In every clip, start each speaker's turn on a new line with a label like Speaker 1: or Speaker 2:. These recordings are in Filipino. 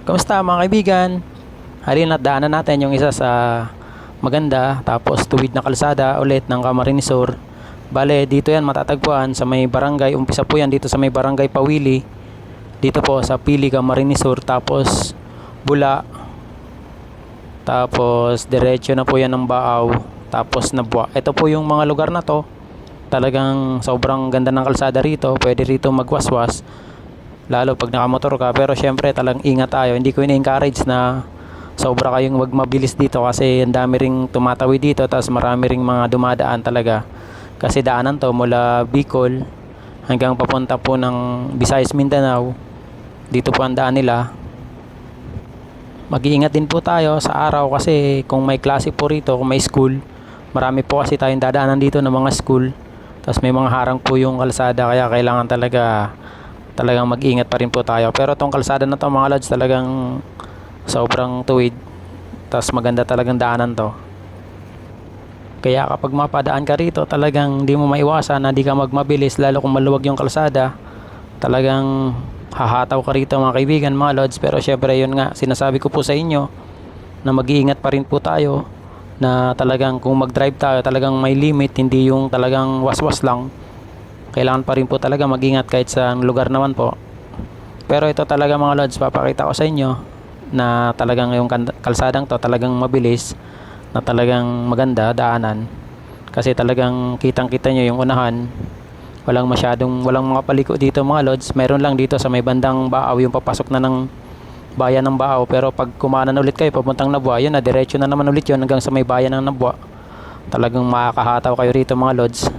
Speaker 1: Kamusta mga kaibigan? Halina at daanan natin yung isa sa maganda tapos tuwid na kalsada ulit ng Camarines Sur. Bale, dito yan matatagpuan sa may barangay. Umpisa po yan dito sa may barangay Pawili. Dito po sa Pili, Camarines Sur. Tapos Bula. Tapos diretso na po yan ng Baaw. Tapos Nabwa. Ito po yung mga lugar na to. Talagang sobrang ganda ng kalsada rito. Pwede rito magwaswas. Lalo pag nakamotor ka. Pero syempre talagang ingat tayo. Hindi ko ini-encourage na sobra kayong wag mabilis dito kasi ang dami ring tumatawid dito. Tapos marami ring mga dumadaan talaga. Kasi daanan to mula Bicol hanggang papunta po ng Visayas, Mindanao. Dito po ang daan nila. Mag-iingat din po tayo sa araw kasi kung may klase po rito, kung may school, marami po kasi tayong dadaanan dito ng mga school. Tapos may mga harang po yung kalsada kaya kailangan talagang mag-iingat pa rin po tayo. Pero tong kalsada na to mga lods talagang sobrang tuwid. Tapos maganda talagang daanan to. Kaya kapag mapadaan ka rito talagang hindi mo maiwasan na di ka magmabilis lalo kung maluwag yung kalsada. Talagang hahataw ka rito mga kaibigan, mga lods. Pero syempre yun nga, sinasabi ko po sa inyo na mag-iingat pa rin po tayo. Na talagang kung mag-drive tayo talagang may limit, hindi yung talagang waswas lang. Kailangan pa rin po talaga mag-ingat kahit sa lugar naman po. Pero ito talaga mga lods, papakita ko sa inyo na talagang yung kalsadang to talagang mabilis, na talagang maganda daanan. Kasi talagang kitang-kita nyo yung unahan. Walang mga paliko dito mga lods. Meron lang dito sa may bandang Baaw, yung papasok na ng bayan ng Baaw. Pero pag kumanan ulit kayo papuntang Nabwa, yun na diretso na naman ulit yun hanggang sa may bayan ng Nabwa. Talagang makakahataw kayo rito mga lods.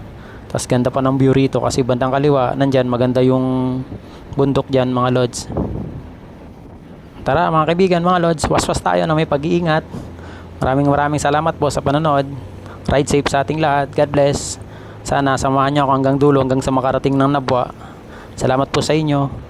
Speaker 1: Tapos ganda pa ng view rito kasi bandang kaliwa nandyan maganda yung bundok dyan mga lods. Tara mga kaibigan, mga lods, waswas tayo na may pag-iingat. Maraming salamat po sa panonood. Ride safe sa ating lahat. God bless. Sana samahan niyo ako hanggang dulo, hanggang sa makarating ng Nabwa. Salamat po sa inyo.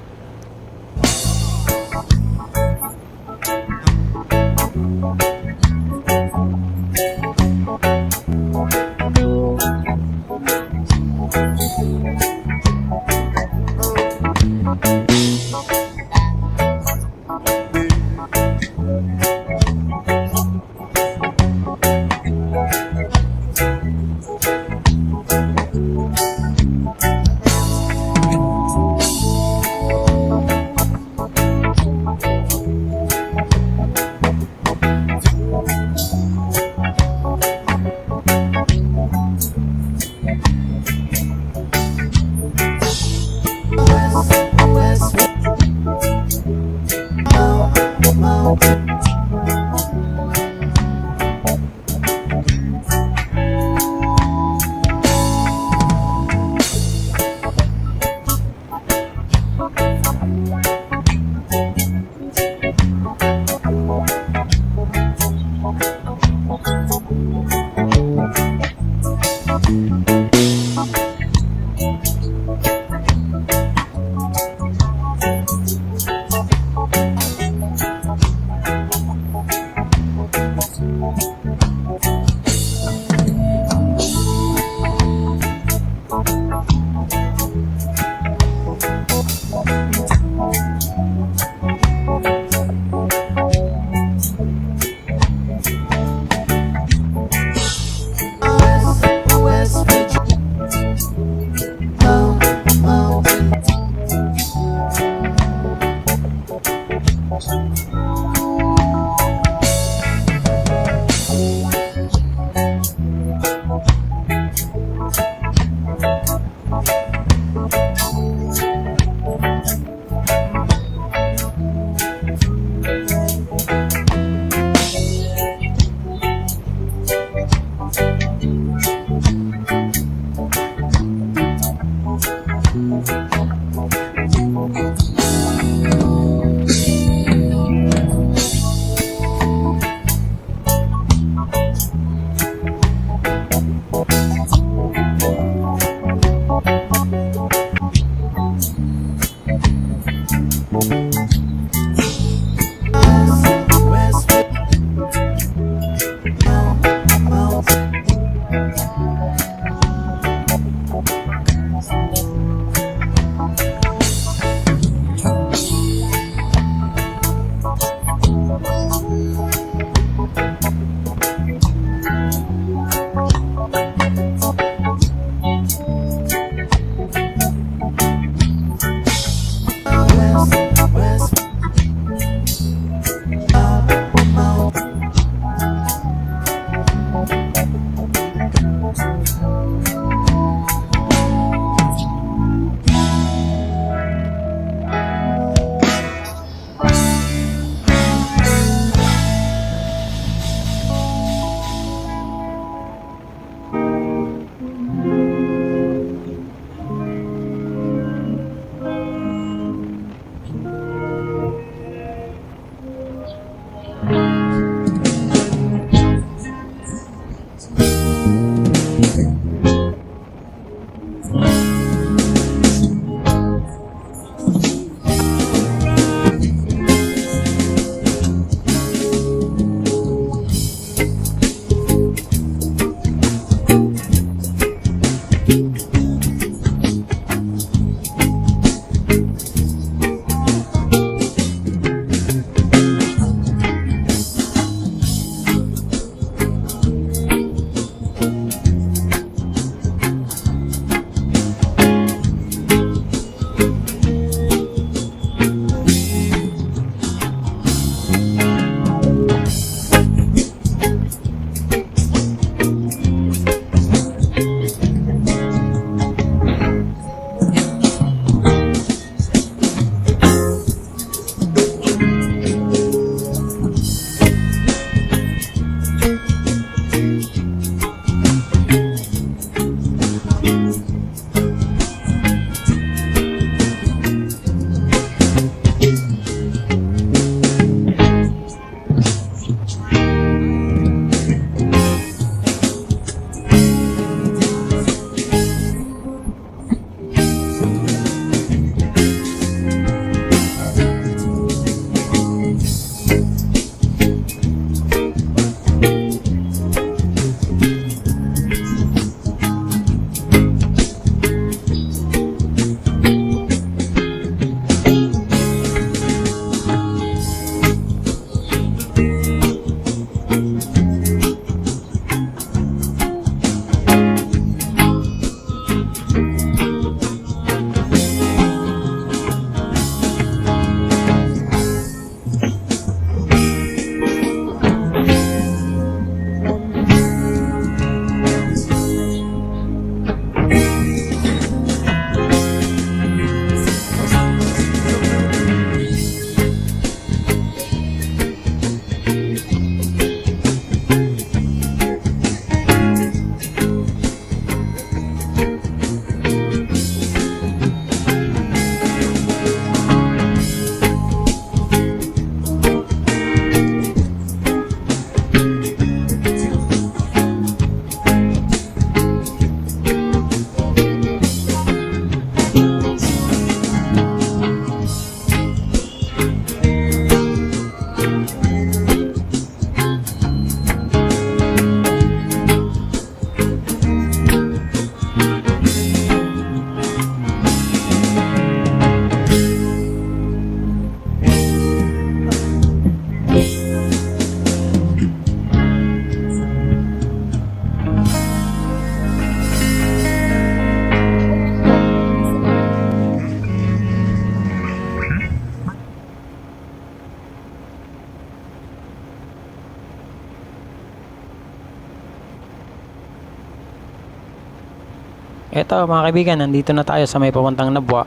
Speaker 1: Eto mga kaibigan, nandito na tayo sa may papuntang Nabwa.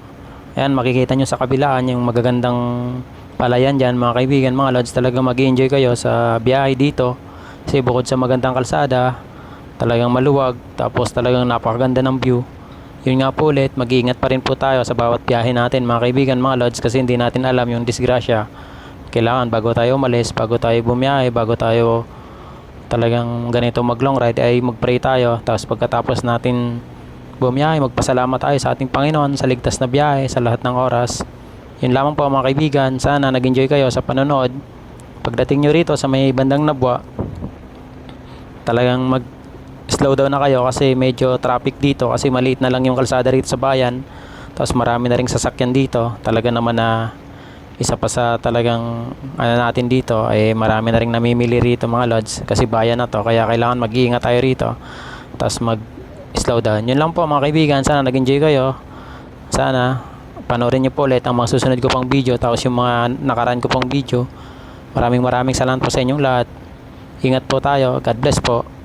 Speaker 1: Ayan, makikita nyo sa kabilaan yung magagandang palayan dyan mga kaibigan, mga lods. Talagang mag-enjoy kayo sa biyahe dito. Kasi bukod sa magandang kalsada, talagang maluwag. Tapos talagang napakaganda ng view. Yun nga po ulit, mag-iingat pa rin po tayo sa bawat biyahe natin mga kaibigan, mga lods. Kasi hindi natin alam yung disgrasya. Kailangan bago tayo umalis, bago tayo bumiyahe, bago tayo talagang ganito mag long ride ay mag-pray tayo. Tapos pagkatapos natin bumiyahe, magpasalamat tayo sa ating Panginoon sa ligtas na biyahe sa lahat ng oras. Yun lamang po mga kaibigan, sana nag-enjoy kayo sa panonood. Pagdating nyo rito sa may bandang Nabwa, talagang mag slow down na kayo kasi medyo traffic dito kasi maliit na lang yung kalsada rito sa bayan. Tapos marami na ring sasakyan dito. Talaga naman na isa pa sa talagang ano natin dito ay marami na ring namimili rito mga lods kasi bayan na to, kaya kailangan mag-iingat tayo rito. Tapos mag slow down. Yun lang po mga kaibigan, sana nag-enjoy kayo. Sana panoorin nyo po ulit ang mga susunod ko pang video, tapos yung mga nakaraan ko pang video. Maraming salamat po sa inyong lahat. Ingat po tayo. God bless po.